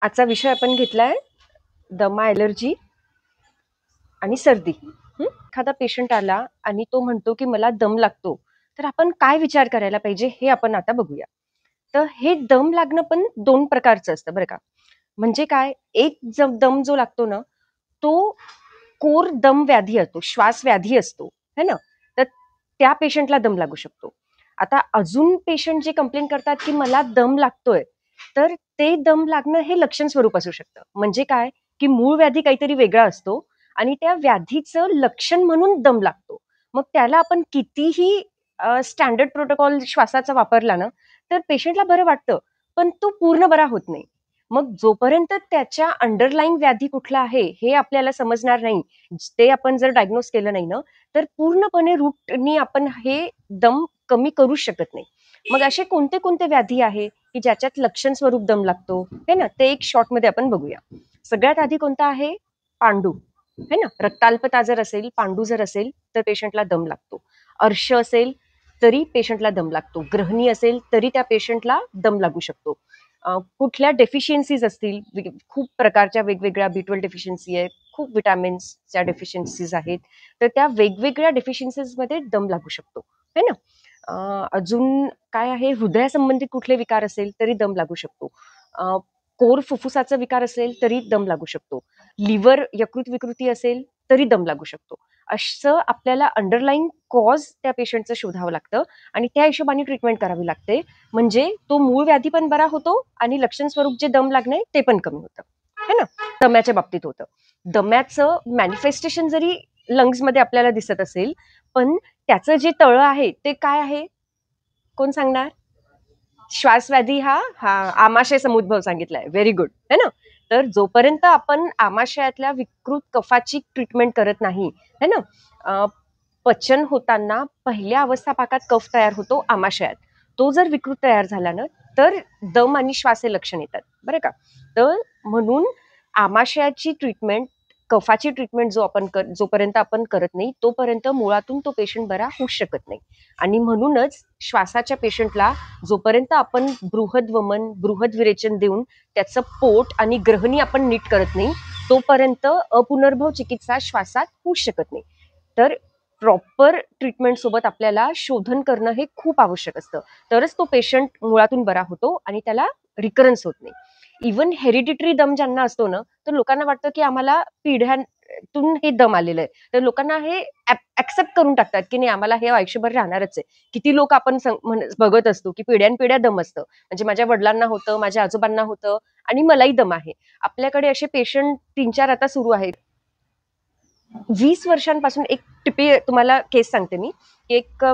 आजचा विषय आपण घेतलाय दमा, ॲलर्जी आणि सर्दी. एखादा पेशंट आला आणि तो म्हणतो की मला दम लागतो, तर आपण काय विचार करायला पाहिजे हे आपण आता बघूया. तर हे दम लागणं पण 2 प्रकारचं असतं बरं का. म्हणजे काय, एक दम जो लागतो ना, तो कोर दम व्याधी असतो, श्वास व्याधी असतो, है ना? तर त्या पेशंटला दम लागू शकतो. आता अजून पेशंट जे कंप्लेंट करतात की मला दम लागतोय, तर ते दम लागणं हे लक्षण स्वरूप असू शकतं. म्हणजे काय, की मूळ व्याधी काहीतरी वेगळा असतो आणि त्या व्याधीचं लक्षण म्हणून दम लागतो. मग त्याला आपण कितीही स्टँडर्ड प्रोटोकॉल श्वासाचा वापरला ना, तर पेशंटला बरं वाटतं, पण तो पूर्ण बरा होत नाही. मग जोपर्यंत त्याच्या अंडरलाईंग व्याधी कुठला आहे, हे आपल्याला समजणार नाही, ते आपण जर डायग्नोज केलं नाही ना, तर पूर्णपणे रूटनी आपण हे दम कमी करूच शकत नाही. मग असे कोणते कोणते व्याधी आहे, की ज्याच्यात लक्षण स्वरूप दम लागतो, है ना? ते एक शॉर्टमध्ये आपण बघूया. सगळ्यात आधी कोणता आहे? पांडू, है ना? रक्ताल्पता जर असेल, पांडू जर असेल, तर पेशंटला दम लागतो. अर्श असेल, तरी पेशंटला दम लागतो. ग्रहणी असेल, तरी त्या पेशंटला दम लागू शकतो. कुठल्या डेफिशियन्सीज असतील, खूप प्रकारच्या वेगवेगळ्या B12 डेफिशियन्सी आहे, खूप विटॅमिन्सच्या डेफिशियन्सीज आहेत, तर त्या वेगवेगळ्या डेफिशियन्सीजमध्ये दम लागू शकतो, है ना? अजून काय आहे, हृदयासंबंधित कुठले विकार असेल तरी दम लागू शकतो. कोर फुफ्फुसाचा विकार असेल तरी दम लागू शकतो. लिव्हर यकृत विकृती असेल तरी दम लागू शकतो. असं आपल्याला अंडरलाईन कॉज त्या पेशंटचं शोधावं लागतं आणि त्या हिशोबाने ट्रीटमेंट करावी लागते. म्हणजे तो मूळ व्याधी पण बरा होतो आणि लक्षण स्वरूप जे दम लागणे ते पण कमी होतं, है ना? दम्याच्या बाबतीत होतं. दम्याचं मॅनिफेस्टेशन जरी लंग्समध्ये आपल्याला दिसत असेल, पण त्याचं जे तळं आहे ते काय आहे? कोण सांगणार? श्वासव्याधी हा आमाशय समुद्भव सांगितलाय. व्हेरी गुड, है ना? तर जोपर्यंत आपण आमाशयातल्या विकृत कफाची ट्रीटमेंट करत नाही, है ना? पचन होताना पहिल्या अवस्थापाकात कफ तयार होतो आमाशयात. तो जर विकृत तयार झाला ना, तर दम आणि श्वास हे लक्षण येतात, बरं का? तर म्हणून आमाशयाची ट्रीटमेंट, कफाची ट्रीटमेंट जोपर्यंत आपण करत नाही, तोपर्यंत मुळातून तो पेशंट बरा होऊच शकत नाही. आणि म्हणूनच श्वासाच्या पेशंटला जोपर्यंत आपण बृहद्वमन, बृहद विरेचन देऊन त्याचं पोट आणि ग्रहणी आपण नीट करत नाही, तोपर्यंत अपुनर्भव चिकित्सा श्वासात होऊच शकत नाही. तर प्रॉपर ट्रीटमेंट सोबत आपल्याला शोधन करणं हे खूप आवश्यक असतं. तरच तो पेशंट मुळातून बरा होतो आणि त्याला रिकरन्स होत नाही. इव्हन हेरिडिटरी दम ज्यांना असतो ना, तर लोकांना वाटतं की आम्हाला पिढ्यांतून हे दम आलेलं आहे. तर लोकांना हे ऍक्सेप्ट करून टाकतात की नाही, आम्हाला हे आयुष्यभर राहणारच आहे. किती लोक आपण बघत असतो की पिढ्यानपिढ्या दम असतं. म्हणजे माझ्या वडिलांना होतं, माझ्या आजोबांना होतं आणि मलाही दम आहे. आपल्याकडे असे पेशंट 3-4 आता सुरू आहेत. 20 वर्षांपासून एक टिपी तुम्हाला केस सांगते मी. एक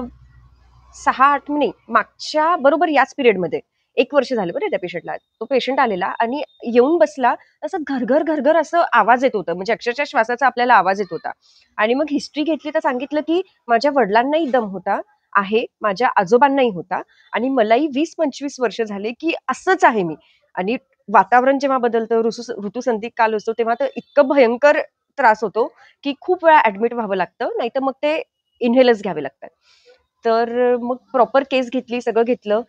6-8 नाही, मागच्या बरोबर याच पिरियडमध्ये 1 वर्ष झालं बरं त्या पेशंटला. तो पेशंट आलेला आणि येऊन बसला, असं घरघर, घरघर असं आवाज येत होतं. म्हणजे अक्षरशः श्वासाचा आपल्याला आवाज येत होता. आणि मग हिस्ट्री घेतली तर सांगितलं, की माझ्या वडिलांनाही दम होता आहे, माझ्या आजोबांनाही होता आणि मलाही 20-25 वर्ष झाले, की असंच आहे मी. आणि वातावरण जेव्हा बदलतं, ऋतुसंधिक काल असतो, तेव्हा तर इतकं भयंकर त्रास होतो, की खूप वेळा ॲडमिट व्हावं लागतं. नाहीतर मग ते इन्हेलर्स घ्यावे लागतात. तर मग प्रॉपर केस घेतली, सगळं घेतलं.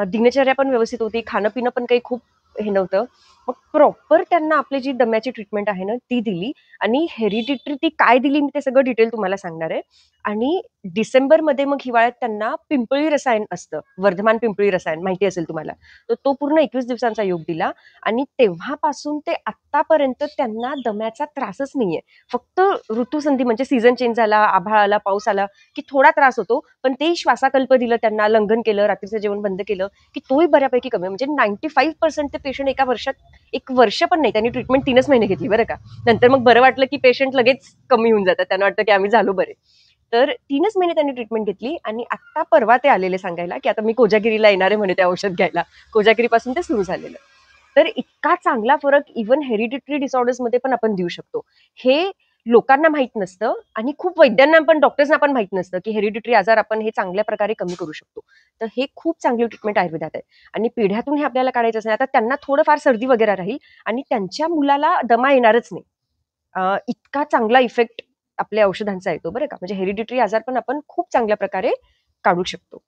दिनचर्या पण व्यवस्थित होती, खाणं-पिणं पण काही खूप हे नव्हतं. मग प्रॉपर त्यांना आपली जी दम्याची ट्रीटमेंट आहे ना, ती दिली आणि हेरिडिटरी ती काय दिली मी ते सगळं डिटेल तुम्हाला सांगणार आहे. आणि डिसेंबरमध्ये मग हिवाळ्यात त्यांना पिंपळी रसायन असतं, वर्धमान पिंपळी रसायन माहिती असेल तुम्हाला. तर तो पूर्ण 21 दिवसांचा योग दिला आणि तेव्हापासून ते आत्तापर्यंत त्यांना दम्याचा त्रासच नाहीये. फक्त ऋतुसंधी म्हणजे सीझन चेंज झाला, आभाळ आला, पाऊस आला, की थोडा त्रास होतो. पण तेही श्वासाकल्प दिलं त्यांना, लंघन केलं, रात्रीचं जेवण बंद केलं, की तोही बऱ्यापैकी कमी. म्हणजे 95% ते पेशंट एका वर्षात, 1 वर्ष पण नाही, त्यांनी ट्रीटमेंट 3च महिने घेतली बरं का. नंतर मग बरं वाटलं, की पेशंट लगेच कमी होऊन जातात. त्यांना वाटतं, की आम्ही झालो बरे. तर 3च महिने त्यांनी ट्रीटमेंट घेतली आणि आत्ता परवा ते आलेले सांगायला, की आता मी कोजागिरीला येणार आहे म्हणे ते औषध घ्यायला. कोजागिरीपासून ते सुरू झालेलं. तर इतका चांगला फरक इव्हन हेरिडिटरी डिसऑर्डर्समध्ये पण आपण देऊ शकतो. हे लोकांना माहीत नसतं आणि खूप वैद्यांना पण, डॉक्टर्सना पण माहीत नसतं, की हेरिडिटरी आजार आपण हे चांगल्या प्रकारे कमी करू शकतो. तर हे खूप चांगली ट्रीटमेंट आयुर्वेदात आहे आणि पिढ्यातून हे आपल्याला काढायचं असेल, आता त्यांना थोडंफार सर्दी वगैरे राहील आणि त्यांच्या मुलाला दमा येणारच नाही. इतका चांगला इफेक्ट आपल्या औषधांचा येतो बरं का. म्हणजे हेरिडिटरी आजार पण आपण खूप चांगल्या प्रकारे काढू शकतो.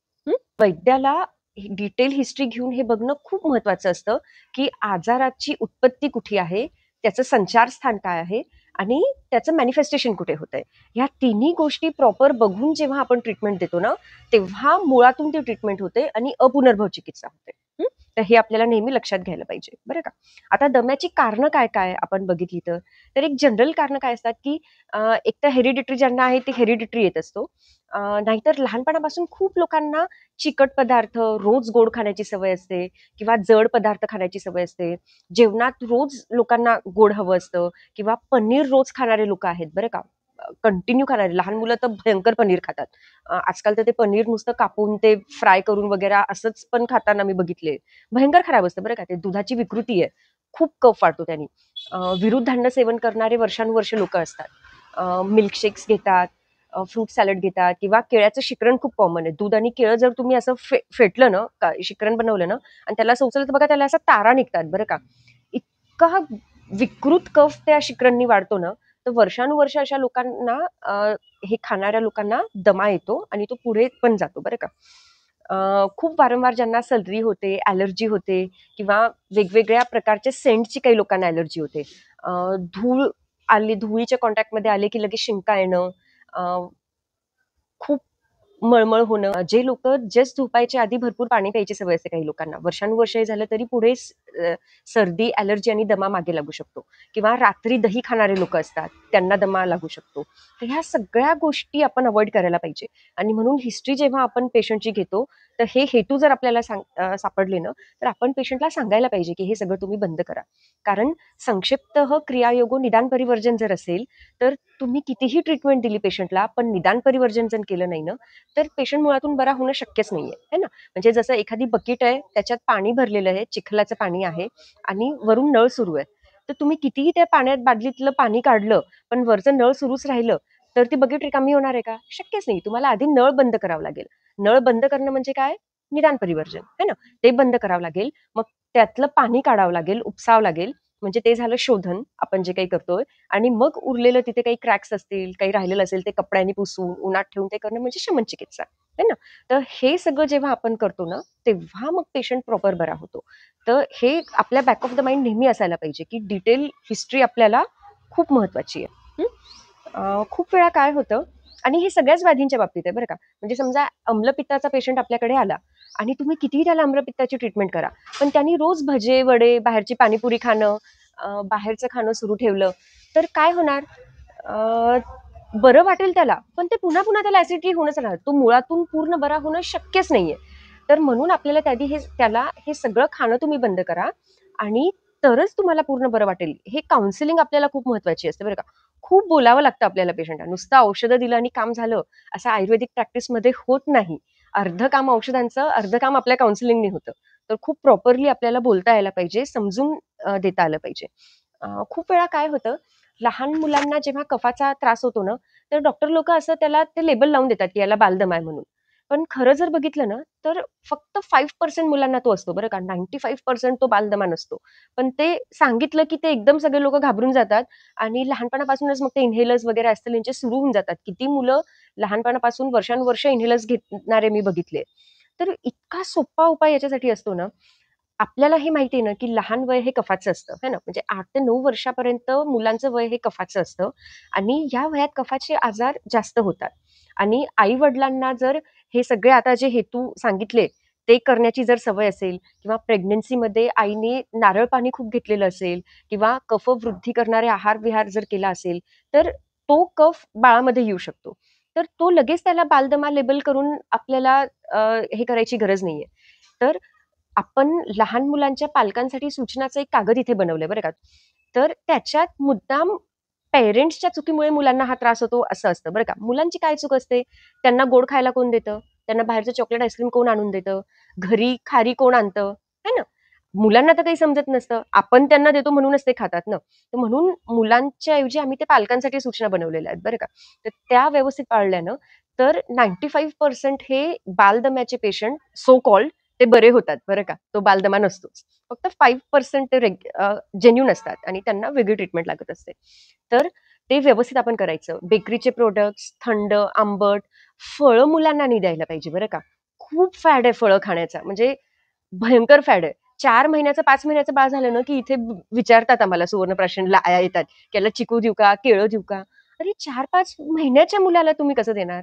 वैद्याला डिटेल हिस्ट्री घेऊन हे बघणं खूप महत्वाचं असतं, की आजाराची उत्पत्ती कुठे आहे, त्याचं संचारस्थान काय आहे आणि त्याचं मॅनिफेस्टेशन कुठे होतंय. ह्या तिन्ही गोष्टी प्रॉपर बघून जेव्हा आपण ट्रीटमेंट देतो ना, तेव्हा मुळातून ती ट्रीटमेंट होते आणि अपुनर्भव चिकित्सा होते. हं? तर हे आपल्याला नेहमी लक्षात घ्यायला पाहिजे, बरं का. आता दम्याची कारणं काय काय आपण बघितली तर एक जनरल कारणं काय असतात, की एक तर हेरिडिटरी ज्यांना आहे ते हेरिडिटरी येत असतो. नाहीतर लहानपणापासून खूप लोकांना चिकट पदार्थ, रोज गोड खाण्याची सवय असते किंवा जड पदार्थ खाण्याची सवय असते. जेवणात रोज लोकांना गोड हवं असतं किंवा पनीर रोज खाणारे लोकं आहेत बरं का. कंटिन्यू खाणारे. लहान मुलं तर भयंकर पनीर खातात. आजकाल तर ते पनीर नुसतं कापून ते फ्राय करून वगैरे असंच पण खाताना मी बघितले. भयंकर खराब असतं बरं का ते. दुधाची विकृती आहे. खूप कफ वाढतो त्यानी. विरुद्धान्न सेवन करणारे वर्षानुवर्ष लोकं असतात. मिल्कशेक्स घेतात, फ्रूट सॅलड घेतात किंवा केळ्याचं शिकरण खूप कॉमन आहे. दूध आणि केळं जर तुम्ही असं फेटलं ना, शिकरण बनवलं ना आणि त्याला असं उचललं तर बघा त्याला असा तारा निघतात बरं का. इतका विकृत कफ त्या शिकरणनी वाढतो ना, तर वर्षानुवर्ष अशा लोकांना हे खाणाऱ्या लोकांना दमा येतो आणि तो पुढे पण जातो बरं का. खूप वारंवार ज्यांना सर्दी होते, ॲलर्जी होते किंवा वेगवेगळ्या प्रकारच्या सेंटची काही लोकांना ॲलर्जी होते. धूळ धुळीच्या कॉन्टॅक्टमध्ये आले की लगेच शिंका येणं, खूप मळमळ होणं. जे लोकं जस्ट झोपायच्या आधी भरपूर पाणी प्यायची सवय असते काही लोकांना. वर्षानुवर्ष हे झालं तरी पुढे सर्दी, ॲलर्जी आणि दमा मागे लागू शकतो किंवा रात्री दही खाणारे लोकं असतात, त्यांना दमा लागू शकतो. तर ह्या सगळ्या गोष्टी आपण अव्हॉइड करायला पाहिजे आणि म्हणून हिस्ट्री जेव्हा आपण पेशंटची घेतो, तर हे हेतू जर आपल्याला सापडले ना, तर आपण पेशंटला सांगायला पाहिजे, की हे सगळं तुम्ही बंद करा. कारण संक्षिप्तः क्रियायोगो निदान परिवर्जन जर असेल, तर तुम्ही कितीही ट्रीटमेंट दिली पेशंटला, पण निदान परिवर्जन जर केलं नाही ना, तर पेशंट मुळातून बरा होणं शक्यच नाहीये, है ना. म्हणजे जसं एखादी बकेट आहे, त्याच्यात पाणी भरलेलं आहे, चिखलाचं पाणी आहे आणि वरून नळ सुरू आहे. तर तुम्ही कितीही त्या बादलीतलं पाणी काढलं, पण वरचं नळ सुरूच राहिलं, तर ती बकेट रिकामी होणार आहे का? शक्यच नाही. तुम्हाला आधी नळ बंद करावं लागेल. नळ बंद करणं म्हणजे काय? निदान परिवर्जन, है ना. ते बंद करावं लागेल. मग त्यातलं पाणी काढावं लागेल, उपसावं लागेल. म्हणजे ते झालं शोधन, आपण जे काही करतोय. आणि मग उरलेलं तिथे काही क्रॅक्स असतील, काही राहिलेलं असेल ते कपड्यांनी पुसून, उन्हात ठेवून ते करणं म्हणजे शमनचिकित्सा, है ना. तर हे सगळं जेव्हा आपण करतो ना, तेव्हा मग पेशंट प्रॉपर बरा होतो. तर हे आपल्या बॅक ऑफ द माइंड नेहमी असायला पाहिजे, की डिटेल हिस्ट्री आपल्याला खूप महत्वाची आहे. खूप वेळा काय होतं आणि हे सगळ्याच व्याधींच्या बाबतीत आहे बरं का. म्हणजे समजा अम्लपित्ताचा पेशंट आपल्याकडे आला आणि तुम्ही कितीही त्याला अम्लपित्ताची ट्रीटमेंट करा, पण त्यांनी रोज भजे, वडे, बाहेरची पाणीपुरी खाणं, बाहेरचं खाणं सुरू ठेवलं, तर काय होणार? अ, बरं वाटेल त्याला, पण ते पुन्हा-पुन्हा त्याला ॲसिडिटी होणंच राहणार. तो मुळातून पूर्ण बरा होणं शक्यच नाहीये. तर म्हणून आपल्याला त्याला हे सगळं खाणं तुम्ही बंद करा आणि तरच तुम्हाला पूर्ण बरं वाटेल. हे काउन्सिलिंग आपल्याला खूप महत्वाची असते बरं का. खूप बोलावं लागतं आपल्याला पेशंटला. नुसतं औषधं दिलं आणि काम झालं, असं आयुर्वेदिक प्रॅक्टिसमध्ये होत नाही. अर्धं काम औषधांचं, अर्धं काम आपल्या काउन्सिलिंगने होतं. तर खूप प्रॉपरली आपल्याला बोलता यायला पाहिजे, समजून देता आलं पाहिजे. खूप वेळा काय होतं, लहान मुलांना जेव्हा कफाचा त्रास होतो ना, तर डॉक्टर लोकं असं त्याला ते लेबल लावून देतात, की याला बालदमा आहे म्हणून. पण खरं जर बघितलं ना, तर फक्त 5% मुलांना तो असतो बरं का. 95% तो बालदमा नसतो. पण ते सांगितलं, की ते एकदम सगळे लोकं घाबरून जातात आणि लहानपणापासूनच मग ते इन्हेलर्स वगैरे असतील यांचे सुरू होऊन जातात. किती मुलं लहानपणापासून वर्षानुवर्ष इन्हेलर्स घेणारे मी बघितले. तर इतका सोपा उपाय याच्यासाठी असतो ना, आपल्याला हे माहिती आहे ना, की लहान वय हे कफाचं असतं, है ना. म्हणजे 8 ते 9 वर्षापर्यंत मुलांचं वय हे कफाचं असतं आणि या वयात कफाचे आजार जास्त होतात. आणि आई-वडिलांना जर हे सगळे आता जे हेतू सांगितले, ते करण्याची जर सवय असेल किंवा प्रेग्नन्सीमध्ये आईने नारळ पाणी खूप घेतलेलं असेल किंवा कफवृद्धी करणारे आहार-विहार जर केला असेल, तर तो कफ बाळामध्ये येऊ शकतो. तर तो लगेच त्याला बालदमा लेबल करून आपल्याला हे करायची गरज नाहीये. तर आपण लहान मुलांच्या पालकांसाठी सूचनाचं एक कागद इथे बनवलंय बरं का. तर त्याच्यात मुद्दाम पेरेंट्सच्या चुकीमुळे मुलांना हा त्रास होतो असं असतं बरं का. मुलांची काय चूक असते? त्यांना गोड खायला कोण देतं? त्यांना बाहेरचं चॉकलेट आईस्क्रीम कोण आणून देतं? घरी खारी कोण आणतं? है ना? मुलांना तर काही समजत नसतं. आपण त्यांना देतो म्हणूनच ते खातात ना. तर म्हणून मुलांच्या ऐवजी आम्ही ते पालकांसाठी सूचना बनवलेल्या आहेत बरं का. तर त्या व्यवस्थित पाळल्यानं तर 95% हे बालदम्याचे पेशंट सो कॉल्ड ते बरे होतात बरं का. तो बालदमा नसतोच. फक्त 5% ते जेन्युइन असतात आणि त्यांना वेगळी ट्रीटमेंट लागत असते. तर ते व्यवस्थित आपण करायचं. बेकरीचे प्रॉडक्ट्स, थंड, आंबट, फळं मुलांना नाही द्यायला पाहिजे बरं का. खूप फॅड आहे फळं खाण्याचा, म्हणजे भयंकर फॅड आहे. 4 महिन्याचं 5 महिन्याचं बाळ झालं ना, की इथे विचारतात आम्हाला सुवर्णप्राशनला आया येतात, की याला चिकू देऊ का? केळं देऊ का? अरे 4-5 महिन्याच्या मुलाला तुम्ही कसं देणार?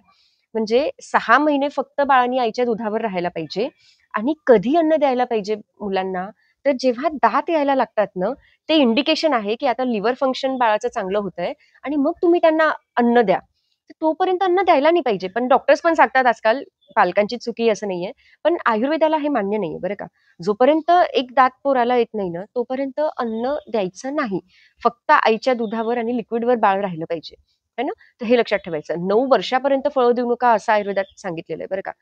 म्हणजे 6 महिने फक्त बाळाने आईच्या दुधावर राहायला पाहिजे. आणि कधी अन्न द्यायला पाहिजे मुलांना, तर जेव्हा दात यायला लागतात ना, ते इंडिकेशन आहे, की आता लिव्हर फंक्शन बाळाचं चांगलं होतंय आणि मग तुम्ही त्यांना अन्न द्या. तर तोपर्यंत अन्न द्यायला नाही पाहिजे. पण डॉक्टर्स पण सांगतात आजकाल, पालकांची चुकी असं नाहीये. पण आयुर्वेदाला हे मान्य नाहीये बरं का. जोपर्यंत एक दात पोराला येत नाही ना, तोपर्यंत अन्न द्यायचं नाही. फक्त आईच्या दुधावर आणि लिक्विडवर बाळ राहिलं पाहिजे. है ना? तर हे लक्षात ठेवायचं. 9 वर्षापर्यंत फळं देऊ नका असं आयुर्वेदात सांगितलेलं आहे बरं का.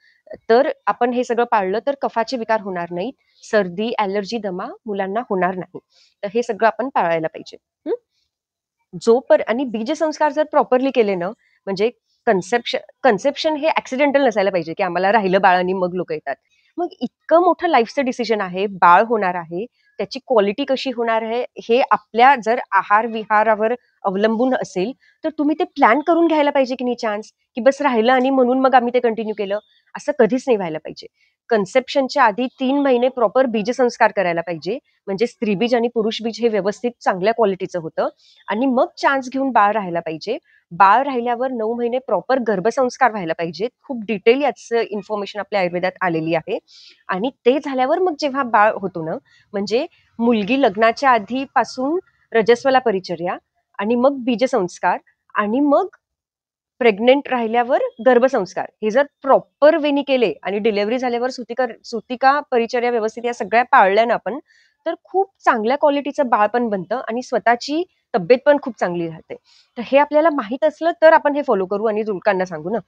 तर आपण हे सगळं पाळलं तर कफाचे विकार होणार नाहीत. सर्दी, ॲलर्जी, दमा मुलांना होणार नाही. तर हे सगळं आपण पाळायला पाहिजे. हं? आणि बीजसंस्कार जर प्रॉपरली केले ना, म्हणजे कन्सेप्शन हे ॲक्सिडेंटल नसायला पाहिजे, की आम्हाला राहिलं बाळ आणि मग लोकं येतात. मग इतकं मोठं लाईफचं डिसिजन आहे, बाळ होणार आहे, त्याची क्वालिटी कशी होणार आहे, हे आपल्या जर आहार-विहारावर अवलंबून असेल, तर तुम्ही ते प्लॅन करून घ्यायला पाहिजे की नाही चान्स, की बस राहिलं आणि म्हणून मग आम्ही ते कंटिन्यू केलं. असं कधीच नाही व्हायला पाहिजे. कन्सेप्शनच्या आधी 3 महिने प्रॉपर बीजसंस्कार करायला पाहिजे. म्हणजे स्त्रीबीज आणि पुरुषबीज हे व्यवस्थित चांगल्या क्वालिटीचं होतं आणि मग चान्स घेऊन बाळ राहायला पाहिजे. बाळ राहिल्यावर 9 महिने प्रॉपर गर्भसंस्कार व्हायला पाहिजेत. खूप डिटेल याचं इन्फॉर्मेशन आपल्या आयुर्वेदात आलेली आहे. आणि ते झाल्यावर मग जेव्हा बाळ होतो ना, म्हणजे मुलगी लग्नाच्या आधीपासून रजस्वला परिचर्या आणि मग बीजसंस्कार आणि मग प्रेग्नंट राहिल्यावर गर्भसंस्कार. हे जर प्रॉपर वेनी केले आणि डिलिव्हरी झाल्यावर सुतिका परिचर्या व्यवस्थित या सगळ्या पाळल्या ना आपण, तर खूप चांगल्या क्वालिटीचं बाळ पण बनतं आणि स्वतःची तब्येत पण खूप चांगली राहते. तर हे आपल्याला माहीत असलं तर आपण हे फॉलो करू आणि लोकांना सांगू ना.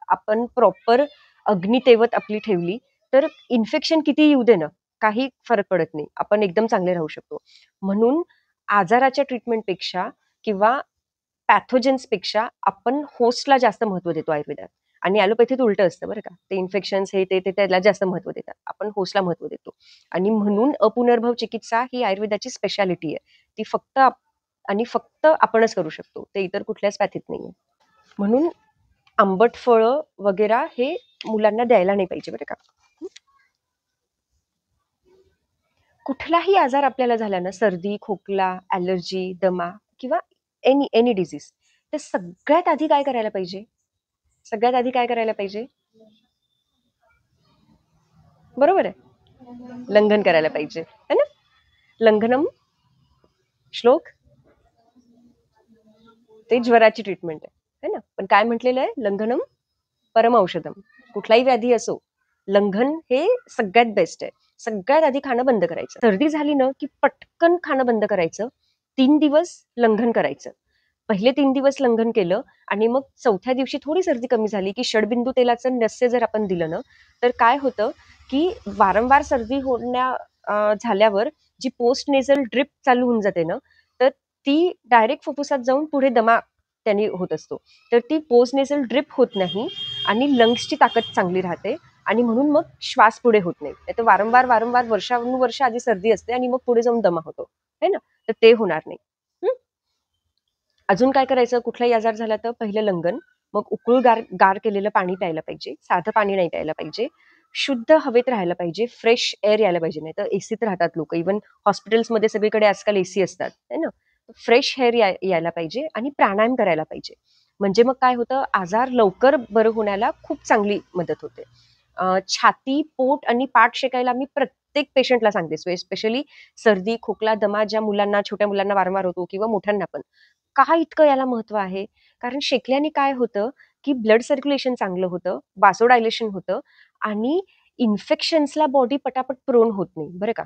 आपण प्रॉपर अग्नितेवत आपली ठेवली, तर इन्फेक्शन किती येऊ दे ना, काही फरक पडत नाही. आपण एकदम चांगले राहू शकतो. म्हणून आजाराच्या ट्रीटमेंटपेक्षा किंवा पॅथोजन्सपेक्षा आपण होस्टला जास्त महत्त्व देतो आयुर्वेदात. आणि ॲलोपॅथीत उलटं असतं बरं का. ते इन्फेक्शन्स हे ते त्याला जास्त महत्त्व देतात. आपण होस्टला महत्त्व देतो. आणि म्हणून अपुनर्भव चिकित्सा ही आयुर्वेदाची स्पेशालिटी आहे. ती फक्त आपणच करू शकतो. ते इतर कुठल्याच पॅथीत नाहीये. म्हणून आंबट फळं वगैरे हे मुलांना द्यायला नाही पाहिजे बरं का. कुठलाही आजार आपल्याला झाला ना, सर्दी, खोकला, ॲलर्जी, दमा किंवा एनी डिसीज, तर सगळ्यात आधी काय करायला पाहिजे? सगळ्यात आधी काय करायला पाहिजे? बरोबर आहे. लंघन करायला पाहिजे, है ना? लंघनम श्लोक ते ज्वराची ट्रीटमेंट आहे, है ना? पण काय म्हटलेलं आहे? लंघनम परम औषधम. कुठलाही व्याधी असो, लंघन हे सगळ्यात बेस्ट आहे. सगळ्यात आधी खाणं बंद करायचं. सर्दी झाली ना, की पटकन खाणं बंद करायचं. 3 दिवस लंघन करायचं. पहिले 3 दिवस लंघन केलं आणि मग 4थ्या दिवशी थोडी सर्दी कमी झाली, की षडबिंदू तेलाचं नस्य जर आपण दिलं ना, तर काय होतं, की वारंवार सर्दी झाल्यावर जी पोस्ट नेझल ड्रिप चालू होऊन जाते ना, तर ती डायरेक्ट फुफ्फुसात जाऊन पुढे दमा त्याने होत असतो. तर ती पोस्ट नेझल ड्रिप होत नाही आणि लंग्सची ताकद चांगली राहते आणि म्हणून मग श्वास पुढे होत नाही. नाहीतर वारंवार वर्षानुवर्ष आधी सर्दी असते आणि मग पुढे जाऊन दमा होतो. है ना? तर ते होणार नाही. अजून काय करायचं? कुठलाही आजार झाला तर पहिलं लंघन, मग उकळून गार केलेलं पाणी प्यायला पाहिजे. साधं पाणी नाही प्यायला पाहिजे. शुद्ध हवेत राहायला पाहिजे. फ्रेश एअर यायला पाहिजे. नाही तर एसीत राहतात लोकं. इव्हन हॉस्पिटल्समध्ये सगळीकडे आजकाल एसी असतात. है ना? फ्रेश एअर यायला पाहिजे आणि प्राणायाम करायला पाहिजे. म्हणजे मग काय होतं? आजार लवकर बरं होण्याला खूप चांगली मदत होते. छाती, पोट आणि पाठ शेकायला मी प्रत्येक पेशंटला सांगते. स्पेशली सर्दी, खोकला, दमा ज्या मुलांना, छोट्या मुलांना वारंवार होतो किंवा मोठ्यांना पण. का इतकं याला महत्व आहे? कारण शेकल्याने काय होतं, की ब्लड सर्क्युलेशन चांगलं होतं, वासोडायलेशन होतं आणि इन्फेक्शन्सला बॉडी पटापट प्रोन होत नाही, बरं का.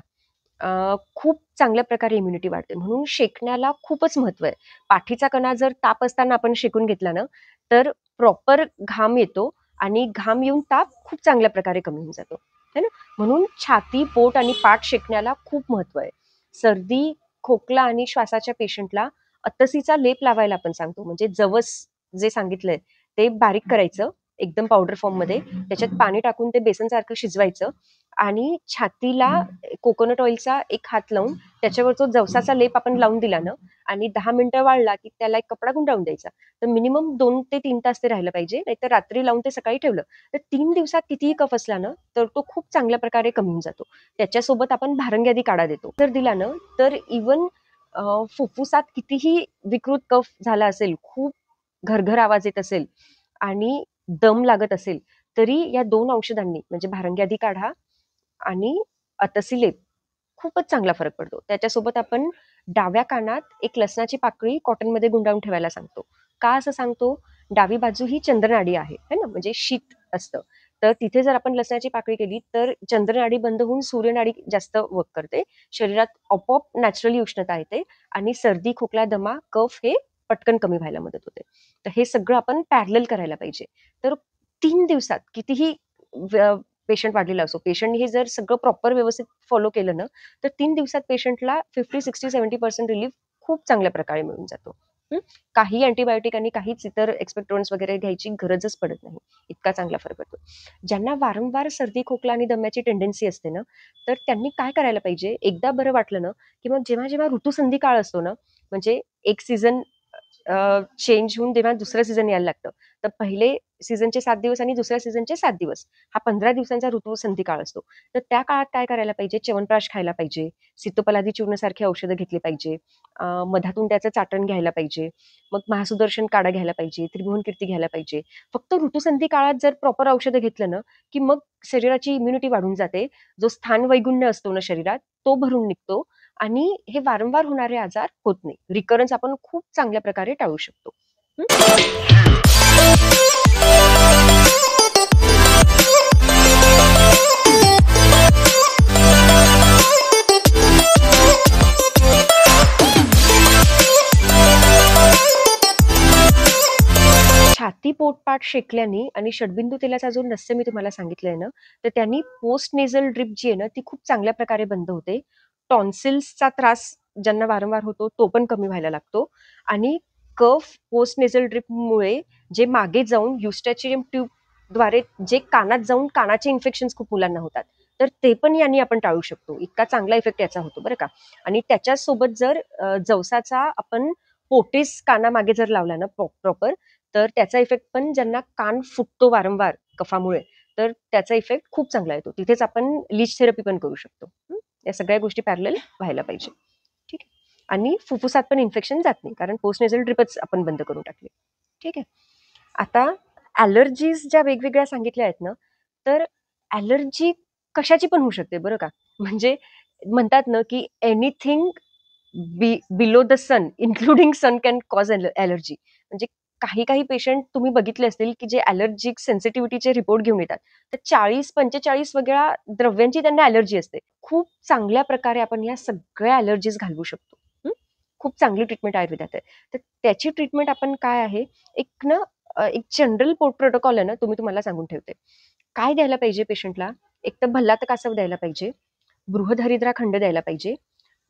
खूप चांगल्या प्रकारे इम्युनिटी वाढते. म्हणून शेकण्याला खूपच महत्व आहे. पाठीचा कणा जर ताप असताना आपण शेकून घेतला ना, तर प्रॉपर घाम येतो आणि घाम येऊन ताप खूप चांगल्या प्रकारे कमी होऊन जातो. है ना? म्हणून छाती, पोट आणि पाठ शेकण्याला खूप महत्व आहे. सर्दी, खोकला आणि श्वासाच्या पेशंटला अतसीचा लेप लावायला आपण सांगतो. म्हणजे जवस जे सांगितलंय ते बारीक करायचं एकदम पावडर फॉर्ममध्ये. त्याच्यात पाणी टाकून ते बेसनसारखं शिजवायचं आणि छातीला कोकोनट ऑइलचा एक हात लावून त्याच्यावर जो जवसाचा लेप आपण लावून दिला ना आणि 10 मिनिटं वाळला की त्याला एक कपडा गुंडाळून द्यायचा. तर मिनिमम 2 ते 3 तास ते राहिलं पाहिजे. नाहीतर रात्री लावून ते सकाळी ठेवलं तर 3 दिवसात कितीही कफ असला ना तर तो खूप चांगल्या प्रकारे कमी होऊन जातो. त्याच्यासोबत आपण भारंगी काढा देतो. जर दिला ना तर इवन फुफ्फुसात कितीही विकृत कफ झाला असेल, खूप घरघर आवाज येत असेल आणि दम लागत असेल, तरी या 2 औषधांनी म्हणजे भारंगी काढा आणि अतसी लेप खूपच चांगला फरक पडतो. त्याच्यासोबत आपण डाव्या कानात एक लसणाची पाकळी कॉटनमध्ये गुंडाळून ठेवायला सांगतो. का असं सांगतो? डावी बाजू ही चंद्रनाडी आहे है ना, म्हणजे शीत असतं. तर तिथे जर आपण लसणाची पाकळी केली तर चंद्रनाडी बंद होऊन सूर्यनाडी जास्त वर्क करते. शरीरात आपोआप नॅचरली उष्णता येते आणि सर्दी, खोकला, दमा, कफ हे पटकन कमी व्हायला मदत होते. तर हे सगळं आपण पॅरलल करायला पाहिजे. तर 3 दिवसात कितीही पेशंट वाढलेला असो, पेशंट हे जर सगळं प्रॉपर व्यवस्थित फॉलो केलं ना तर 3 दिवसात पेशंटला 50-60-70% रिलीफ खूप चांगल्या प्रकारे मिळून जातो. काही अँटीबायोटिक आणि काहीच इतर एक्सपेक्टोरंट्स वगैरे घ्यायची गरजच पडत नाही. इतका चांगला फरक पडतो. ज्यांना वारंवार सर्दी, खोकला आणि दम्याची टेंडन्सी असते ना, तर त्यांनी काय करायला पाहिजे, एकदा बरं वाटलं ना, की मग जेव्हा ऋतुसंधी काळ असतो ना, म्हणजे एक सीझन चेंज होऊन जेव्हा दुसरं सीझन यायला लागतं, तर पहिले सीझनचे 7 दिवस आणि दुसऱ्या सीझनचे 7 दिवस हा 15 दिवसांचा ऋतुसंधी काळ असतो. तर त्या काळात काय करायला पाहिजे, च्यवनप्राश खायला पाहिजे, सितोपलादी चूर्णसारखी औषधं घेतली पाहिजे, मधातून त्याचं चाटण घ्यायला पाहिजे, मग महासुदर्शन काढा घ्यायला पाहिजे, त्रिभुवन कीर्ती घ्यायला पाहिजे. फक्त ऋतुसंधी काळात जर प्रॉपर औषधं घेतलं ना, की मग शरीराची इम्युनिटी वाढून जाते. जो स्थान वैगुण्य असतो ना शरीरात, तो भरून निघतो आणि हे वारंवार होणारे आजार होत नाही. रिकरन्स आपण खूप चांगल्या प्रकारे टाळू शकतो. छाती, पोटपाट शेकल्याने आणि षडबिंदू तेलाचा जो नस्य मी तुम्हाला सांगितलंय ना, तर त्यांनी पोस्ट नेझल ड्रिप जी आहे ना, ती खूप चांगल्या प्रकारे बंद होते. टॉन्सिल्सचा त्रास ज्यांना वारंवार होतो, तो पण कमी व्हायला लागतो आणि कफ पोस्ट नेझल ड्रिपमुळे जे मागे जाऊन युस्टॅचियम ट्यूबद्वारे जे कानात जाऊन कानाचे इन्फेक्शन्स खूप मुलांना होतात, तर ते पण यांनी आपण टाळू शकतो. इतका चांगला इफेक्ट याचा होतो बरं का. आणि त्याच्यासोबत जर जवसाचा आपण पोटीस कानामागे जर लावला ना प्रॉपर, तर त्याचा इफेक्ट पण ज्यांना कान फुटतो वारंवार कफामुळे, तर त्याचा इफेक्ट खूप चांगला येतो. तिथेच आपण लीच थेरपी पण करू शकतो. या सगळ्या गोष्टी पॅरलल व्हायला पाहिजे. ठीक आहे. आणि फुफ्फुसात पण इन्फेक्शन जात नाही, कारण पोस्ट नेझल ड्रिपच आपण बंद करून टाकली. ठीक आहे. आता ॲलर्जीज ज्या वेगवेगळ्या सांगितल्या आहेत ना, तर ॲलर्जी कशाची पण होऊ शकते बरं का. म्हणजे म्हणतात ना, की anything below the sun, including sun can cause allergy. म्हणजे काही पेशंट तुम्ही बघितले असतील, की जे ॲलर्जिक सेन्सिटिव्हिटीचे रिपोर्ट घेऊन येतात. तर 40-45 वेगळ्या द्रव्यांची त्यांना ॲलर्जी असते. खूप चांगल्या प्रकारे आपण या सगळ्या ॲलर्जीज घालवू शकतो. खूप चांगली ट्रीटमेंट आयुर्वेदात आहे. तर त्याची ट्रीटमेंट आपण काय आहे, एक ना एक जनरल प्रोटोकॉल आहे ना, तुम्हाला सांगून ठेवते. काय द्यायला पाहिजे पेशंटला? एक तर भल्लात कासव द्यायला पाहिजे, बृहदहरिद्रा खंड द्यायला पाहिजे,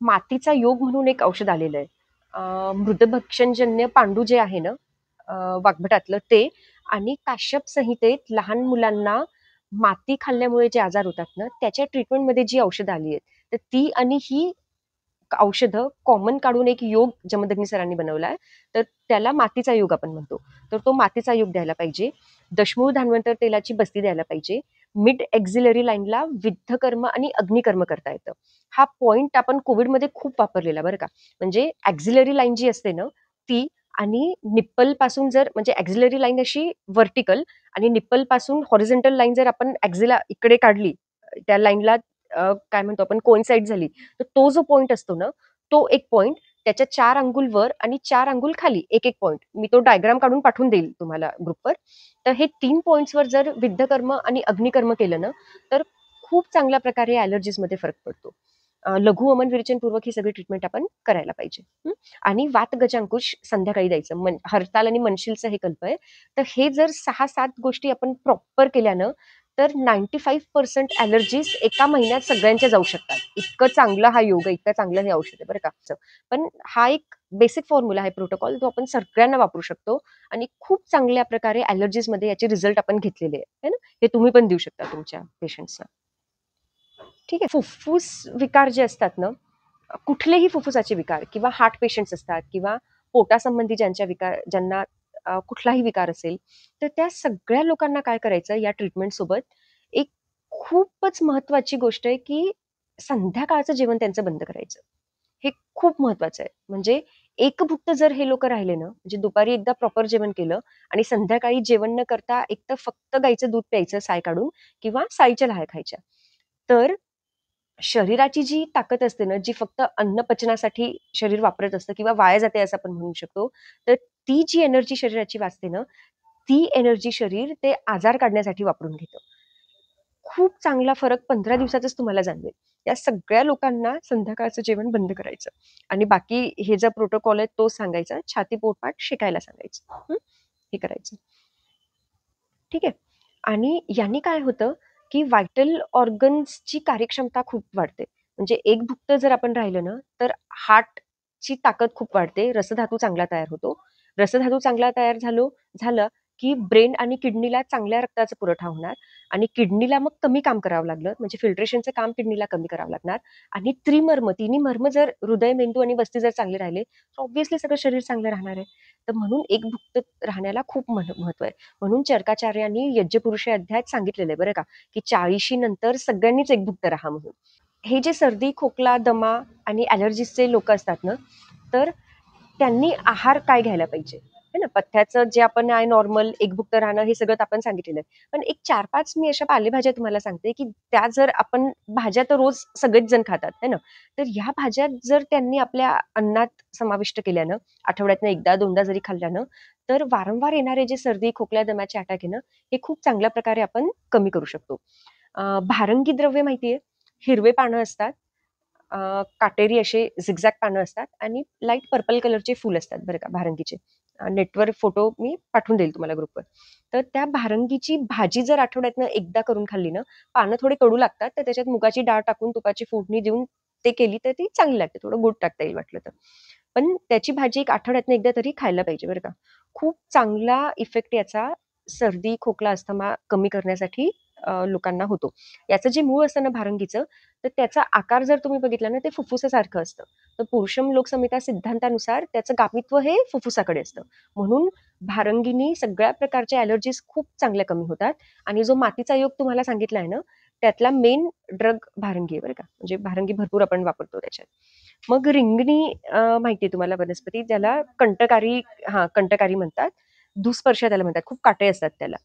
मातीचा योग म्हणून एक औषध आलेलं आहे. मृदभक्षणजन्य पांडू जे आहे ना वाग्भटातलं ते, आणि काश्यप संहितेत लहान मुलांना माती खाल्ल्यामुळे जे आजार होतात ना, त्याच्या ट्रीटमेंटमध्ये जी औषधं आली आहेत, तर ती आणि ही औषधं कॉमन काढून एक योग जमदग्नी सरांनी बनवलाय. तर त्याला मातीचा योग आपण म्हणतो. तर तो मातीचा योग द्यायला पाहिजे. दशमूळ धान्वंतर तेलाची बस्ती द्यायला पाहिजे. मिड एक्झिलरी लाईनला विद्धकर्म आणि अग्निकर्म करता येतं. हा पॉइंट आपण कोविडमध्ये खूप वापरलेला बरं का. म्हणजे एक्झिलरी लाईन जी असते ना ती, आणि निप्पल पासून जर म्हणजे एक्झिलरी लाईन अशी व्हर्टिकल आणि निप्पल पासून हॉरिझॉन्टल लाईन जर आपण एक्झिला इकडे काढली, त्या लाईनला काय म्हणतो आपण कोइन्साइड झाली, तर तो जो पॉइंट असतो ना, तो एक पॉइंट, त्याच्या 4 अंगुल वर आणि 4 अंगुल खाली एक एक पॉइंट, मी तो डायग्राम काढून पाठवून देईल तुम्हाला ग्रुपवर. तर हे 3 पॉइंट्सवर जर विद्धकर्म आणि अग्निकर्म केलं ना, तर खूप चांगल्या प्रकारे ॲलर्जीजमध्ये फरक पडतो. लघु अमन विरेचनपूर्वक ही सगळी ट्रीटमेंट आपण करायला पाहिजे. आणि वात गजांकुश संध्याकाळी द्यायचं. हरताल आणि मनशीलचं हे कल्प आहे. तर हे जर 6-7 गोष्टी आपण प्रॉपर केल्यानं तर 95% ॲलर्जीज एका महिन्यात सगळ्यांच्या जाऊ शकतात. इतकं चांगलं हा योग आहे, इतकं चांगलं हे औषध आहे बरं का. पण हा एक बेसिक फॉर्म्युला आहे प्रोटोकॉल, तो आपण सगळ्यांना वापरू शकतो आणि खूप चांगल्या प्रकारे ॲलर्जीजमध्ये याचे रिझल्ट आपण घेतलेले आहे, है ना? हे तुम्ही पण देऊ शकता तुमच्या पेशंट्सना. ठीक आहे. फुफ्फुस विकार जे असतात ना, कुठलेही फुफ्फुसाचे विकार किंवा हार्ट पेशंट्स असतात किंवा पोटासंबंधी ज्यांना कुठलाही विकार असेल, तर त्या सगळ्या लोकांना काय करायचं या ट्रीटमेंटसोबत, एक खूपच महत्त्वाची गोष्ट आहे, की संध्याकाळचं जेवण त्यांचं बंद करायचं. हे खूप महत्वाचं आहे. म्हणजे एकभुक्त जर हे लोकं राहिले ना, म्हणजे दुपारी एकदा प्रॉपर जेवण केलं आणि संध्याकाळी जेवण न करता एकतर फक्त गाईचं दूध प्यायचं साय काढून किंवा साईच्या लाह्या खायच्या. तर शरीराची जी ताकद असते ना, जी फक्त अन्न पचनासाठी शरीर वापरत असतं किंवा वाया जाते असं आपण म्हणू शकतो. तर ती जी एनर्जी शरीराची वाचते ना, ती एनर्जी शरीर ते आजार काढण्यासाठी वापरून घेतं. खूप चांगला फरक 15 दिवसातच तुम्हाला जाणवेल. या सगळ्या लोकांना संध्याकाळचं जेवण बंद करायचं आणि बाकी हे जो प्रोटोकॉल आहे तो सांगायचा. छाती पोटपाट शेकायला सांगायचं. हे करायचं. ठीक आहे. आणि यांनी काय होतं, की व्हायटल ऑर्गन्सची कार्यक्षमता खूप वाढते. म्हणजे एकभुक्त जर आपण राहिलं ना, तर हार्टची ताकद खूप वाढते. रसधातू चांगला तयार होतो. रसधातू चांगला तयार झालं, की ब्रेन आणि किडनीला चांगल्या रक्ताचा पुरवठा होणार आणि किडनीला मग कमी काम करावं लागलं, म्हणजे फिल्ट्रेशनचं काम किडनीला कमी करावं लागणार आणि त्रिमर्म, तिन्ही मर्म जर हृदय, मेंदू आणि वस्ती जर चांगले राहिले, तर ऑब्व्हियसली सगळं शरीर चांगलं राहणार आहे. तर म्हणून एकभुक्त राहण्याला खूप महत्त्व आहे. म्हणून चरकाचार्यांनी यज्ञपुरुष या अध्यायात सांगितलेलं आहे बरं का, की 40शी नंतर सगळ्यांनीच एकभुक्त राहा म्हणून. हे जे सर्दी, खोकला, दमा आणि ॲलर्जीजचे लोकं असतात ना, तर त्यांनी आहार काय घ्यायला पाहिजे, है ना? पथ्याचं जे आपण आहे नॉर्मल एकभुक्त राहणं हे सगळं तर आपण सांगितलेलं आहे. पण एक 4-5 मी अशा पालेभाज्या तुम्हाला सांगते, की त्या जर आपण भाज्या तर रोज सगळेच जण खातात, है ना? तर ह्या भाज्या जर त्यांनी आपल्या अन्नात समाविष्ट केल्यानं, आठवड्यातनं एकदा, दोनदा जरी खाल्ल्यानं, तर वारंवार येणारे जे सर्दी, खोकला, दम्याचे अटॅक आहे ना, हे खूप चांगल्या प्रकारे आपण कमी करू शकतो. भारंगी द्रव्य माहिती हिरवे पानं असतात. काटेरी असे झिगझॅग पानं असतात आणि लाईट पर्पल कलरचे फुल असतात बरं का भारंगीचे. नेटवर फोटो मी पाठवून देईल तुम्हाला ग्रुपवर. तर त्या भारंगीची भाजी जर आठवड्यातनं एकदा करून खाल्ली ना, पानं थोडे कडू लागतात, तर त्याच्यात मुगाची डाळ टाकून तुपाची फोडणी देऊन ते केली तर ती चांगली लागते. थोडं गूळ टाकता येईल वाटलं तर. पण त्याची भाजी एक आठवड्यातनं एकदा तरी खायला पाहिजे बरं का. खूप चांगला इफेक्ट याचा सर्दी, खोकला, अस्थमा कमी करण्यासाठी लोकांना होतो. याचं जे मूळ असतं ना भारंगीचं, तर त्याचा आकार जर तुम्ही बघितला ना, ते फुफ्फुसासारखं असतं. तर पुरुषम लोकसंहिता सिद्धांतानुसार त्याचं गामित्व हे फुफ्फुसाकडे असतं. म्हणून भारंगीनी सगळ्या प्रकारच्या ॲलर्जीज खूप चांगल्या कमी होतात आणि जो मातीचा योग तुम्हाला सांगितला आहे ना, त्यातला मेन ड्रग भारंगी आहे बरं का. म्हणजे भारंगी भरपूर आपण वापरतो त्याच्यात. मग रिंगणी माहिती आहे तुम्हाला वनस्पती, ज्याला कंटकारी कंटकारी म्हणतात. दुस्पर्श त्याला म्हणतात. खूप काटे असतात त्याला.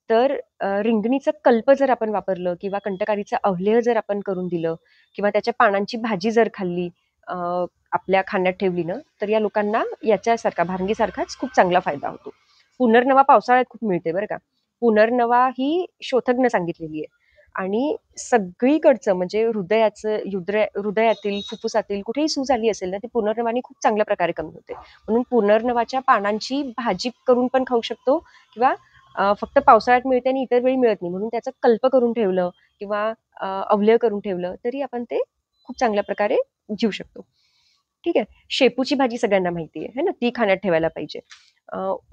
तर रिंगणीचं कल्प जर आपण वापरलं किंवा कंटकारीचं अवलेह जर आपण करून दिलं किंवा त्याच्या पानांची भाजी जर खाल्ली, अ, आपल्या खाण्यात ठेवली ना, तर या लोकांना याच्यासारखा भारंगीसारखाच खूप चांगला फायदा होतो. पुनर्नवा पावसाळ्यात खूप मिळते बरं का. पुनर्नवा ही शोथज्ञ सांगितलेली आहे आणि सगळीकडचं म्हणजे हृदयातील, फुफ्फुसातील कुठेही सूज आली असेल ना, ती पुनर्नवाने खूप चांगल्या प्रकारे कमी होते. म्हणून पुनर्नवाच्या पानांची भाजी करून पण खाऊ शकतो किंवा फक्त पावसाळ्यात मिळते आणि इतर वेळी मिळत नाही. म्हणून त्याचा कल्प करून ठेवलं किंवा अवलेह करून ठेवलं, तरी आपण ते खूप चांगल्या प्रकारे घेऊ शकतो. ठीक आहे. शेपूची भाजी सगळ्यांना माहिती आहे, है ना? ती खाण्यात ठेवायला पाहिजे.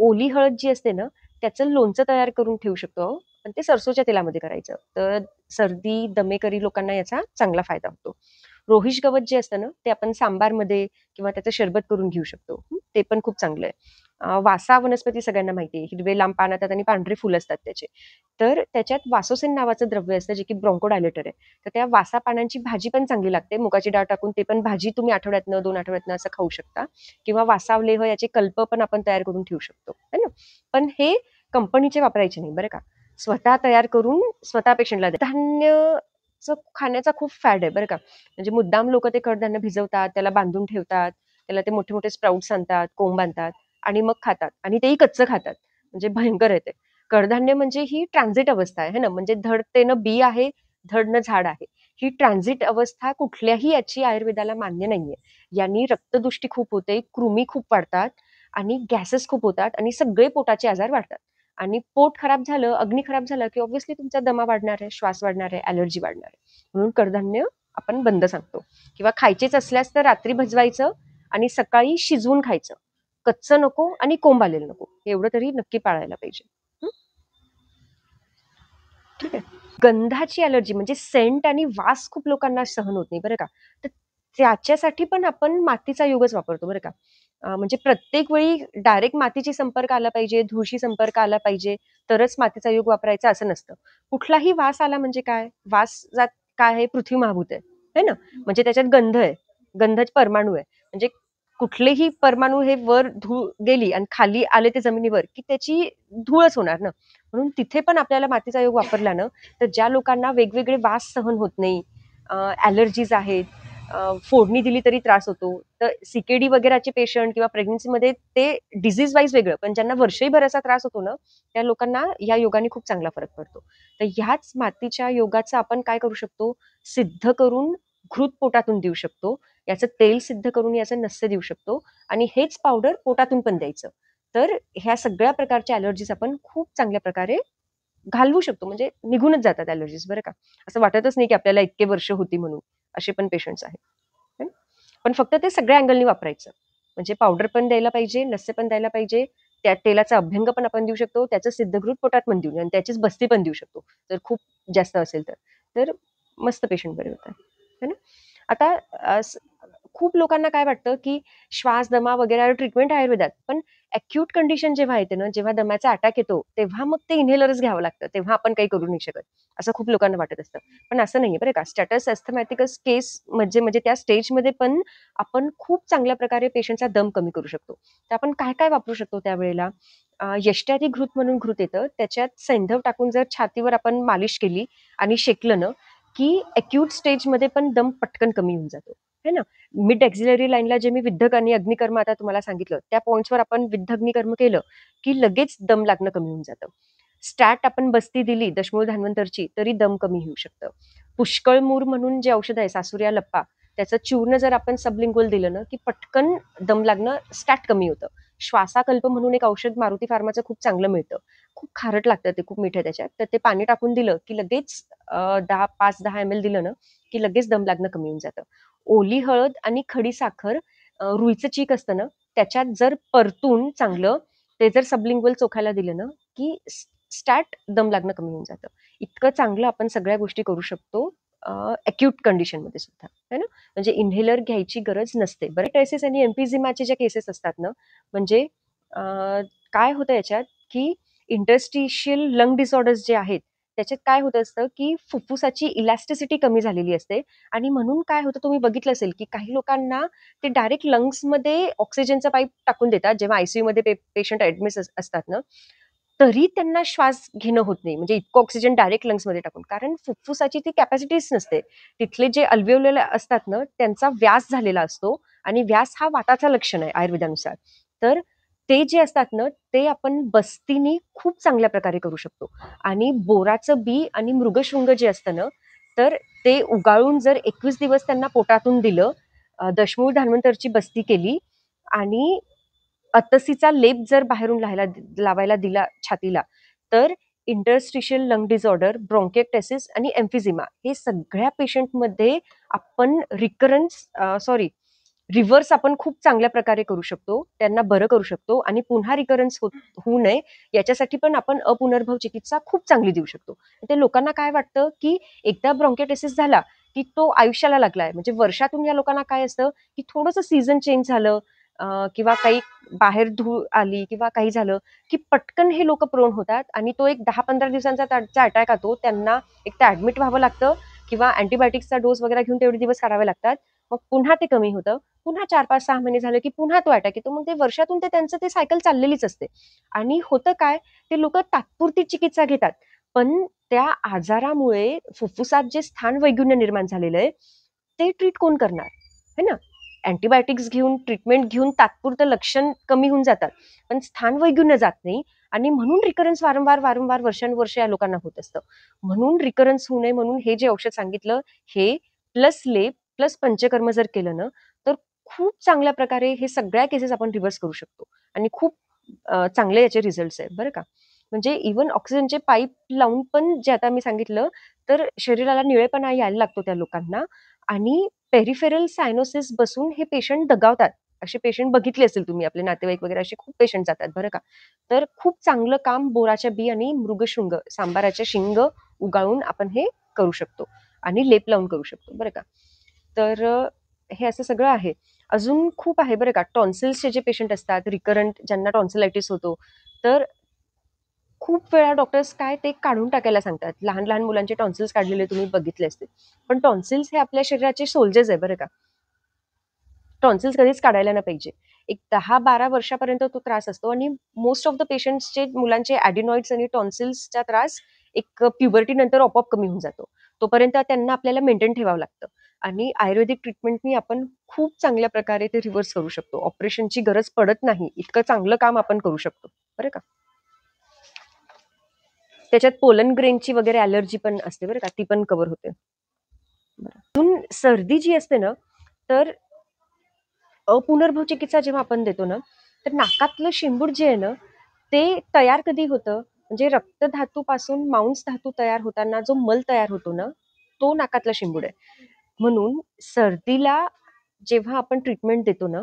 ओली हळद जी असते ना, त्याचं लोणचं तयार करून ठेवू शकतो. पण ते सरसोच्या तेलामध्ये करायचं. तर सर्दी, दमेकरी लोकांना याचा चांगला फायदा होतो. रोहिश गवत जे असतं ना, ते आपण सांबारमध्ये किंवा त्याचं सरबत करून घेऊ शकतो. ते पण खूप चांगलं आहे. वासा वनस्पती सगळ्यांना माहिती आहे. हिरवे लांब पान येतात आणि पांढरे फुल असतात त्याचे. तर त्याच्यात वासोसिन नावाचं द्रव्य असतं, जे की ब्रोंकोडायलेटर आहे. तर त्या वासा पानांची भाजी पण चांगली लागते. मुगाची डाळ टाकून ते पण भाजी तुम्ही आठवड्यातनं, 2 आठवड्यातनं असं खाऊ शकता किंवा वासावलेह याचे कल्प पण आपण तयार करून ठेवू शकतो, है ना? पण हे कंपनीचे वापरायचे नाही बरं का. स्वतः तयार करून स्वतः पेशंटला द्या. धान्यचं खाण्याचा खूप फॅड आहे बरं का. म्हणजे मुद्दाम लोकं ते कडधान्य भिजवतात, त्याला बांधून ठेवतात, त्याला ते मोठे-मोठे स्प्राउट्स आणतात, कोंब आणतात आणि मग खातात आणि तेही कच्चं खातात. म्हणजे भयंकर आहे ते. कडधान्य म्हणजे ही ट्रान्झिट अवस्था आहे ना, म्हणजे धड ते न बी आहे, धड न झाड आहे. ही ट्रान्झिट अवस्था कुठल्याही याची आयुर्वेदाला मान्य नाहीये. यांनी रक्तदुष्टी खूप होते, कृमी खूप वाढतात आणि गॅसेस खूप होतात आणि सगळे पोटाचे आजार वाढतात. आणि पोट खराब झालं, अग्नी खराब झाला, की ऑब्व्हियसली तुमचा दमा वाढणार आहे, श्वास वाढणार आहे, ॲलर्जी वाढणार आहे. म्हणून कडधान्य आपण बंद सांगतो किंवा खायचेच असल्यास तर रात्री भिजवायचं आणि सकाळी शिजवून खायचं. कच्चं नको आणि कोंब आलेलं नको. एवढं तरी नक्की पाळायला पाहिजे. हं? ठीक आहे. गंधाची अलर्जी म्हणजे सेंट आणि वास खूप लोकांना सहन होत नाही बरं का. तर त्याच्यासाठी पण आपण मातीचा युगच वापरतो बरं का. म्हणजे प्रत्येक वेळी डायरेक्ट मातीशी संपर्क आला पाहिजे, धूळशी संपर्क आला पाहिजे, तरच मातीचा युग वापरायचा असं नसतं. कुठलाही वास आला म्हणजे काय? वास जात काय आहे? पृथ्वी महाभूत आहे. है ना? म्हणजे त्याच्यात गंध आहे. गंधच परमाणू आहे. म्हणजे कुठलेही परमाणू हे वर धूळ गेली आणि खाली आले ते जमिनीवर, की त्याची धूळच होणार ना. म्हणून तिथे पण आपल्याला मातीचा योग वापरला ना, तर ज्या लोकांना वेगवेगळे वास सहन होत नाही, ॲलर्जीज आहेत, फोडणी दिली तरी त्रास होतो, तर सीकेडी वगैरेचे पेशंट किंवा प्रेग्नन्सीमध्ये ते डिझीज वाईज वेगळं, पण ज्यांना वर्षहीभर असा त्रास होतो ना, त्या लोकांना या योगाने खूप चांगला फरक पडतो. तर ह्याच मातीच्या योगाचा आपण काय करू शकतो, सिद्ध करून घृत पोटातून देऊ शकतो, याचं तेल सिद्ध करून याचं नस्य देऊ शकतो आणि हेच पावडर पोटातून पण द्यायचं. तर ह्या सगळ्या प्रकारच्या ॲलर्जीज आपण खूप चांगल्या प्रकारे घालवू शकतो. म्हणजे निघूनच जातात ॲलर्जीज बरं का. असं वाटतच नाही की आपल्याला इतके वर्ष होती म्हणून. असे पण पेशंट्स आहेत. है ना? पण फक्त ते सगळ्या अँगलनी वापरायचं. म्हणजे पावडर पण द्यायला पाहिजे, नस्य पण द्यायला पाहिजे. त्या तेलाचा अभ्यंग पण आपण देऊ शकतो. त्याचं सिद्धघृत पोटात पण देऊ आणि त्याचीच बस्ती पण देऊ शकतो. जर खूप जास्त असेल तर. तर मस्त पेशंट बरे होतात. है ना? आता खूप लोकांना काय वाटतं, की श्वास, दमा वगैरे ट्रीटमेंट आयुर्वेदात. पण ॲक्यूट कंडिशन जेव्हा येते ना, जेव्हा दम्याचा अटॅक येतो, तेव्हा मग ते इन्हेलरच घ्यावं लागतं. तेव्हा आपण काही करू नाही शकत. असं खूप लोकांना वाटत असतं. पण असं नाहीये बरं का. स्टॅटस अस्थमॅटिकस केस म्हणजे त्या स्टेजमध्ये पण आपण खूप चांगल्या प्रकारे पेशंटचा दम कमी करू शकतो. तर आपण काय-काय वापरू शकतो त्यावेळेला? यष्ट्यादी घृत म्हणून घृत येतं. त्याच्यात सैंधव टाकून जर छातीवर आपण मालिश केली आणि शेकलं ना, की ॲक्यूट स्टेजमध्ये पण दम पटकन कमी होऊन जातो. है ना? मिड एक्झिलरी लाईनला जे मी विद्धक आणि अग्निकर्म आता तुम्हाला सांगितलं, त्या पॉइंट्सवर आपण विद्धग्निकर्म केलं, की लगेच दम लागणं कमी होऊन जातं. स्टॅट आपण बस्ती दिली दशमूळ धान्वंतरची, तरी दम कमी होऊ शकतं. पुष्कळ मूर म्हणून जे औषध आहे सासुर्या लप्पा, त्याचं चूर्ण जर आपण सबलिंग्वल दिलं ना, की पटकन दम लागणं स्टॅट कमी होतं. श्वासाकल्प म्हणून एक औषध मारुती फार्माचं खूप चांगलं मिळतं. खूप खारट लागतं ते, खूप मीठ आहे त्याच्यात. तर ते पाणी टाकून दिलं, की लगेच 5-10 ml दिलं ना, की लगेच दम लागणं कमी होऊन जातं. ओली हळद आणि खडी साखर, रुईचं चीक असतं ना, त्याच्यात जर परतून चांगलं ते जर सबलिंग्वल चोखायला दिलं ना, की स्टॅट दम लागणं कमी होऊन जातं. इतकं चांगलं आपण सगळ्या गोष्टी करू शकतो ॲक्यूट कंडिशनमध्ये सुद्धा, है ना? म्हणजे इन्हेलर घ्यायची गरज नसते. बरेच आणि एम्फिझिमाचे ज्या केसेस असतात ना, म्हणजे अ, काय होतं याच्यात, की इंटरस्टिशियल लंग डिसऑर्डर्स जे आहेत, त्याच्यात काय होत असतं, की फुफ्फुसाची इलॅस्टिसिटी कमी झालेली असते आणि म्हणून काय होतं तुम्ही बघितलं असेल, की काही लोकांना ते डायरेक्ट लंग्समध्ये ऑक्सिजनचा पाईप टाकून देतात. जेव्हा आयसीयूमध्ये पेशंट ॲडमिट असतात ना, तरी त्यांना श्वास घेणं होत नाही. म्हणजे इतकं ऑक्सिजन डायरेक्ट लंग्समध्ये टाकून. कारण फुफ्फुसाची ती कॅपॅसिटीच नसते. तिथले जे अल्व्हेओल असतात ना, त्यांचा व्यास झालेला असतो आणि व्यास हा वाताचा लक्षण आहे आयुर्वेदानुसार. तर ते जे असतात ना, ते आपण बस्तीनी खूप चांगल्या प्रकारे करू शकतो. आणि बोराचं बी आणि मृगशृंग जे असतं ना, तर ते उगाळून जर 21 दिवस त्यांना पोटातून दिलं, दशमूळ धान्वंतरची बस्ती केली आणि अतसीचा लेप जर बाहेरून लावायला दिला छातीला, तर इंटरस्टिशियल लंग डिसऑर्डर, ब्रोंकिएक्टेसिस आणि एम्फिझिमा हे सगळ्या पेशंटमध्ये आपण रिव्हर्स आपण खूप चांगल्या प्रकारे करू शकतो. त्यांना बरं करू शकतो आणि पुन्हा रिकरन्स होऊ नये याच्यासाठी पण आपण अपुनर्भव चिकित्सा खूप चांगली देऊ शकतो. ते लोकांना काय वाटतं, की एकदा ब्रोंकिएटिस झाला, की तो आयुष्याला लागलाय. म्हणजे वर्षातून या लोकांना काय असतं, की थोडंसं सीझन चेंज झालं, किंवा काही बाहेर धूळ आली किंवा काही झालं, की पटकन हे लोकं प्रोन होतात आणि तो एक 10-15 दिवसांचा त्यांचा अटॅक येतो. त्यांना एक तर ॲडमिट व्हावं लागतं किंवा अँटिबायोटिक्सचा डोस वगैरे घेऊन तेवढे दिवस काढावे लागतात. मग पुन्हा ते कमी होतं. पुन्हा 4-5-6 महिने झाले, की पुन्हा तो अटॅक येतो. मग ते वर्षातून त्यांचं ते सायकल चाललेलीच असते. आणि होतं काय, ते लोकं तात्पुरती चिकित्सा घेतात. पण त्या आजारामुळे फुफ्फुसात जे स्थानवैगुण्य निर्माण झालेलं आहे, ते ट्रीट कोण करणार? है ना? अँटिबायोटिक्स घेऊन, ट्रीटमेंट घेऊन तात्पुरतं लक्षण कमी होऊन जातात. पण स्थानवैगुण्य जात नाही आणि म्हणून रिकरन्स वारंवार वर्षानुवर्षे या लोकांना होत असतं. म्हणून रिकरन्स होऊ नये म्हणून हे जे औषध सांगितलं, हे प्लस लेप, प्लस पंचकर्म जर केलं ना, तर खूप चांगल्या प्रकारे हे सगळ्या केसेस आपण रिव्हर्स करू शकतो आणि खूप चांगले याचे रिझल्ट्स आहेत बरं का. म्हणजे इव्हन ऑक्सिजनचे पाईप लावून पण जे आता मी सांगितलं, तर शरीराला निळेपणा यायला लागतो त्या लोकांना आणि पेरिफेरल सायनोसिस बसून हे पेशंट दगावतात असे पेशंट बघितले असेल तुम्ही, आपले नातेवाईक वगैरे असे खूप पेशंट जातात बरं का. तर खूप चांगलं काम बोराच्या बी आणि मृगशृंग सांबाराच्या शिंग उगाळून आपण हे करू शकतो आणि लेप लावून करू शकतो बरं का. तर हे असं सगळं आहे. अजून खूप आहे बरं का. टॉन्सिल्सचे जे पेशंट असतात, रिकरंट ज्यांना टॉन्सिलायटिस होतो, तर खूप वेळा डॉक्टर्स काय ते काढून टाकायला सांगतात. लहान लहान मुलांचे टॉन्सिल्स काढलेले तुम्ही बघितले असतील. पण टॉन्सिल्स हे आपल्या शरीराचे सोल्जर्स आहे बरं का. टॉन्सिल्स कधीच काढायला नाही पाहिजे. एक 10-12 वर्षापर्यंत तो त्रास असतो आणि मोस्ट ऑफ द पेशंट्सचे मुलांचे ॲडिनॉइड्स आणि टॉन्सिल्सचा त्रास एक प्युबर्टी नंतर आपोआप कमी होऊन जातो. तोपर्यंत त्यांना आपल्याला मेंटेन ठेवावं लागतं आणि आयुर्वेदिक ट्रीटमेंटनी आपण खूप चांगल्या प्रकारे ते रिव्हर्स करू शकतो. ऑपरेशनची गरज पडत नाही. इतकं चांगलं काम आपण करू शकतो. बरं का. त्याच्यात पोलन ग्रेनची वगैरे ॲलर्जी पण असते बरं का, ती पण कव्हर होते. अजून सर्दी जी असते ना, तर अपुनर्भव चिकित्सा जेव्हा आपण देतो ना, तर नाकातलं शेंबूड जे आहे ना, ते तयार कधी होतं, म्हणजे रक्तधातूपासून मांसधातू तयार होताना जो मल तयार होतो ना, तो नाकातला शेंबूड आहे. म्हणून सर्दीला जेव्हा आपण ट्रीटमेंट देतो ना,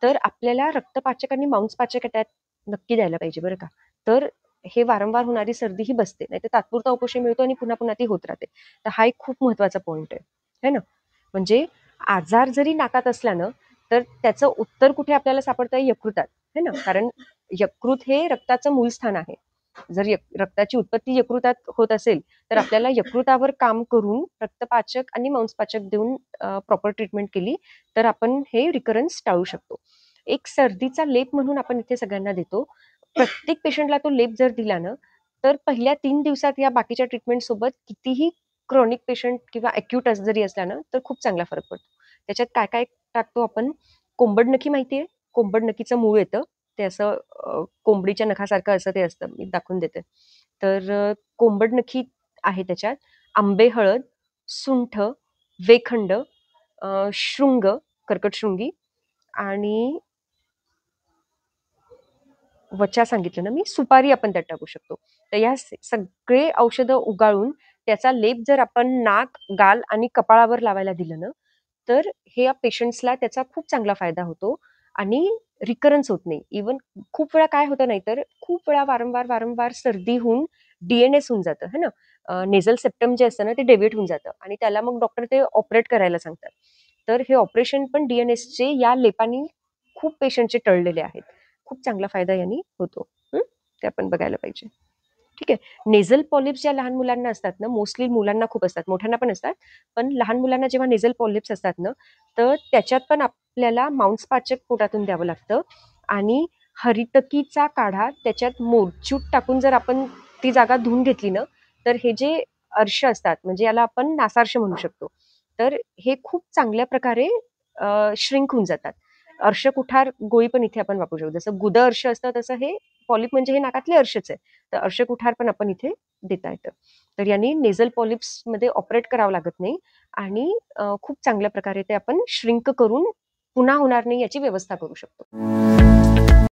तर आपल्याला रक्तपाचक आणि मांसपाचक त्यात नक्की द्यायला पाहिजे बरं का. तर हे वारंवार होणारी सर्दी ही बसते. नाहीतर तात्पुरता उपशम मिळतो आणि पुन्हा पुन्हा ती होत राहते. तर हा एक खूप महत्वाचा पॉइंट आहे. है ना? म्हणजे आजार जरी नाकात असला ना, तर त्याचं उत्तर कुठे आपल्याला सापडतं? यकृतात. है ना? कारण यकृत हे रक्ताचं मूळ स्थान आहे. जर रक्ताची उत्पत्ती यकृतात होत असेल, तर आपल्याला यकृतावर काम करून रक्तपाचक आणि मांसपाचक देऊन प्रॉपर ट्रीटमेंट केली, तर आपण हे रिकरन्स टाळू शकतो. एक सर्दीचा लेप म्हणून आपण इथे सगळ्यांना देतो. प्रत्येक पेशंटला तो लेप जर दिला ना, तर पहिल्या 3 दिवसात या बाकीच्या ट्रीटमेंट सोबत कितीही क्रॉनिक पेशंट किंवा अॅक्यूट जरी असला ना, तर खूप चांगला फरक पडतो. त्याच्यात काय काय टाकतो आपण? कोंबड नखी माहिती आहे? कोंबड नखीचं मूळ येतं. ते असं कोंबडीच्या नखासारखं असं ते असतं. मी दाखवून देते. तर कोंबड नखी आहे त्याच्यात. आंबे हळद, सुंठ, वेखंड, शृंग, कर्कटशृंगी आणि वचा सांगितलं ना मी, सुपारी आपण त्यात टाकू शकतो. तर या सगळे औषधं उगाळून त्याचा लेप जर आपण नाक, गाल आणि कपाळावर लावायला दिलं ना, तर हे या पेशंट्सला त्याचा खूप चांगला फायदा होतो आणि रिकरन्स होत नाही. इव्हन खूप वेळा काय होतं, नाही तर खूप वेळा वारंवार सर्दी होऊन डीएनएस होऊन जातं है ना. नेझल सेप्टम जे असतं ना, ते डेव्हिएट होऊन जातं आणि त्याला मग डॉक्टर ते ऑपरेट करायला सांगतात. तर हे ऑपरेशन पण डीएनएसचे या लेपानी खूप पेशंटचे टळलेले आहेत. खूप चांगला फायदा यांनी होतो. ते आपण बघायला पाहिजे. ठीक आहे. नेझल पॉलिप्स ज्या लहान मुलांना असतात ना, मोस्टली मुलांना खूप असतात, मोठ्यांना पण असतात. पण लहान मुलांना जेव्हा नेझल पॉलिप्स असतात ना, तर त्याच्यात पण आपल्याला मांसपाचक पोटातून द्यावं लागतं आणि हरितकीचा काढा त्याच्यात मोरचूट टाकून जर आपण ती जागा धुवून घेतली ना, तर हे जे अर्श असतात, म्हणजे याला आपण नासार्श म्हणू शकतो. तर हे खूप चांगल्या प्रकारे श्रिंक होऊन जातात. अर्शकुठार गोळी पण इथे आपण वापरू शकतो. जसं गुद अर्श असतं, तसं हे पॉलिप म्हणजे हे नाकातले अर्शच आहे. तर अर्शकुठार पण आपण इथे देता येतं. तर यांनी नेझल पॉलिप्समध्ये ऑपरेट करावं लागत नाही आणि खूप चांगल्या प्रकारे ते आपण श्रिंक करून पुन्हा होणार नाही याची व्यवस्था करू शकतो.